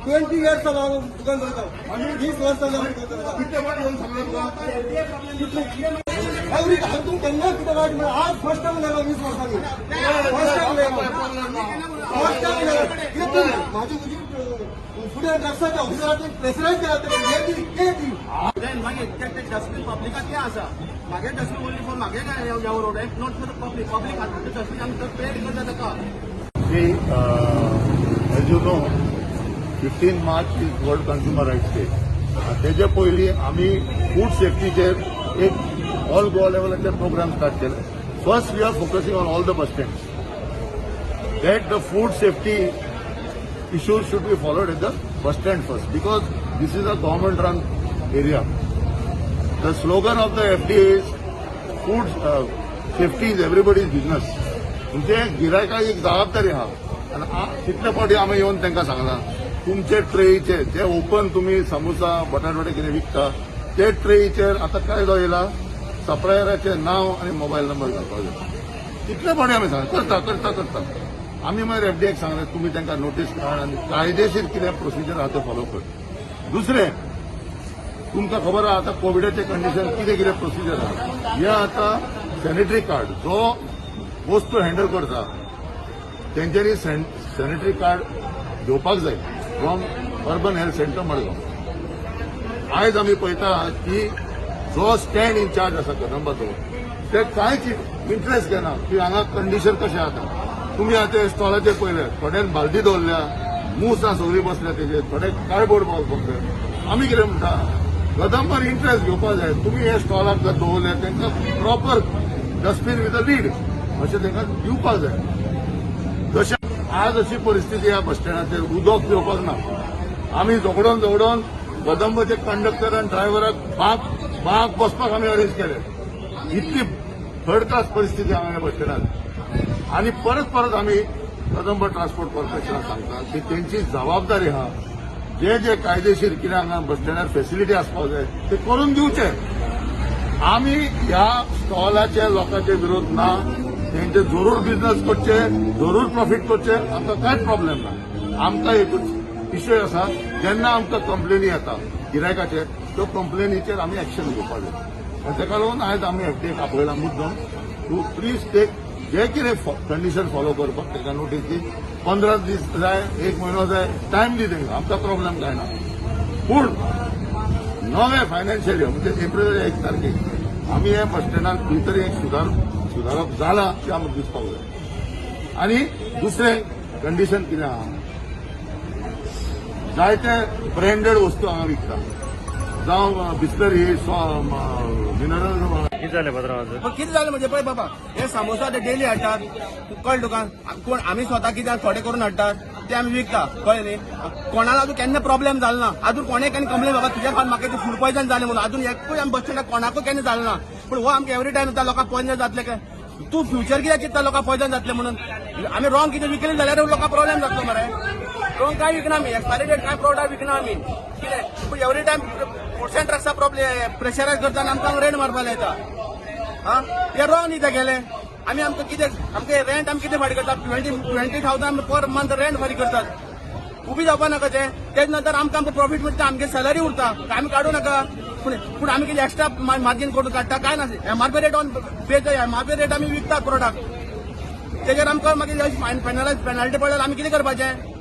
20 years दुकान करता आम्ही 20 वर्षाचा तू त्यांना कुठं वाट आज फर्स्ट टाइम झाला 20 वर्षांनी माझी तुझी पुढे रस्त्याच्या ऑफिसरांनी प्रेशराईज केला डस्टबिन पब्लिकात क्या आसा मागे डस्टबिन ओनली फॉर मागे काय यावर रोड आहे not for public public dustbin आमचं पेड करता का as you know 15 March is World Consumer Rights Day. त्याच्या पयलीं आमी फूड सेफ्टीचेर एक ऑल गोवा लेवलाचेर प्रोग्राम स्टार्ट केले. First we are focusing on all the bus stands that the food safety issues should be followed at the bus stand first because this is a government run area. The slogan of the FDA is food safety is everybody's business. म्हणजे गिरायकाक एक जबाबदारी आहा आनी तितले फावटी आमी येवन तांकां सांगला तुमचे ट्रेचे जे ओपन तुम्ही समोसा बटाटे कितें विकता ते ट्रेचेर आतां कायदो येयला सप्लायराचे नाव आनी मोबायल नंबर घालपाक जाय तितले फावटी आमी सांगता करता आमी मागीर एफडीएक सांगले तुमी तांकां नोटीस काड आनी कायदेशीर कितें प्रोसिजर आहा ते फॉलो कर. दुसरें तुमकां खबर आहा आतां कोविडाचे कंडिशन कितें कितें प्रोसिजर आहा हे आतां सॅनिटरी कार्ड जो वस्तू हँडल करता तेंच्यांनी सॅनिटरी कार्ड घेवपाक जाय from urban health centre Madgaon. आयज आमी पळयता की जो स्टँड इन चार्ज आसा कदंबाचो ते कांयच इंट्रस्ट घेना की हांगा कंडिशन कशें आसा. तुमी आतां स्टॉलाचेर पळयले थोड्यान बालदी दवरल्या मूस आसा सगळीं बसल्या तेजेर थोडे कार्डबोर्ड बसले. आमी कितें म्हणटा कदंबार इंट्रस्ट घेवपाक जाय तुमी हे स्टॉलाक जर दवरले तांकां proper dustbin with a lead अशें तांकां दिवपाक जाय. जशें आज अशी परिस्थिती ह्या बस स्टँडाचेर उदक येवपाक ना. आमी झगडोन कदंबाचे कंडक्टर आनी ड्रायव्हराक बाग बसपाक आमी अरेंज केले. इतली थर्ड क्लास परिस्थिती हांगा ह्या बस स्टँडार आनी परत आमी कदंबा ट्रान्सपोर्ट कॉर्पोरेशनाक सांगता की तेंची जबाबदारी आहा जे कायदेशीर कितें हांगा बस स्टँडार फेसिलिटी आसपाक जाय ते करून दिवचे. आमी ह्या स्टॉलाच्या लोकांचे विरोध ना तेंचे जरूर बिझनेस करचे जरूर प्रॉफिट करचे आमकां कांयच प्रॉब्लेम ना. आमकां एकूच इश्यू आसा जेन्ना आमकां कंप्लेनी येता गिरायकाचे त्यो कंप्लेनीचेर आमी एक्शन घेवपाक जाय. ताका लागून आयज आमी एफडीएक आपयला मुद्दम टू प्लीज टेक जे कितें कंडिशन फॉलो करपाक ताका नोटीस दी. 15 दीस जाय 1 म्हयनो जाय टायम दी तांकां आमकां प्रॉब्लेम काय ना. पूण नवे फायनान्शियल इयर म्हणजे एप्रिल 1 तारखेक आमी हे बस स्टँडार खंय तरी एक सुदारप जाला ते आमकां दिसपाक जाय. आनी दुसरें कंडिशन कितें आहा जायते ब्रँडेड वस्तू हांगा विकता जावं बिस्लरी मिनरल किती झाले पण किती झालं म्हणजे पळय बाबा हे समोसा ते डेली हाडटात कळ्ळें तुका कोण आमी स्वता कित्याक थोडे करून हाडटात ते आमी विकता कळ्ळें न्ही. कोणाला अजून केन्ना प्रॉब्लेम जालो ना अजून कोणे केन्ना कंप्लेन बाबा तुज्या खावन म्हाका ते फूड पॉयझन जालें म्हणून अजून एकूय आमी बस स्टँडार कोणाकूय केन्ना जालें ना. पूण हो आमकां एवरी टायम येता लोकांक पॉयझन जातले काय तूं फ्युचर कित्याक चिंतता लोकांक पॉयझन जातले म्हणून. आमी रॉंग कितें विकलें जाल्यार लोकांक प्रॉब्लेम जातलो मरे. रॉंग काय विकना आमी एक्सपायरी डेट काय प्रोडक्ट विकना आमी कितें पूण every time food सेंटर्सचा problem pressurise करतना आमकां रेंट मारपाक येता. हे रॉंग न्ही ते गेले. आमी आमकां कितें आमकां रेंट आमी कितें फारीक करतात 20,000 पर मंथ रेंट फारीक करतात उबी जावपा नाका तेच नंतर आमकां प्रॉफीट मिळटा आमगे सॅलरी उरता आमी काडूं नाका. पूण आमी कितें एक्स्ट्रा मार्जीन करून काडटा काय ना. एमआरपी रेट ऑन पे जाय एमआरपी रेट आमी विकतात प्रोडक्ट तेजेर आमकां मागीर पेनल्टी पडल्यार आमी कितें करपाचें.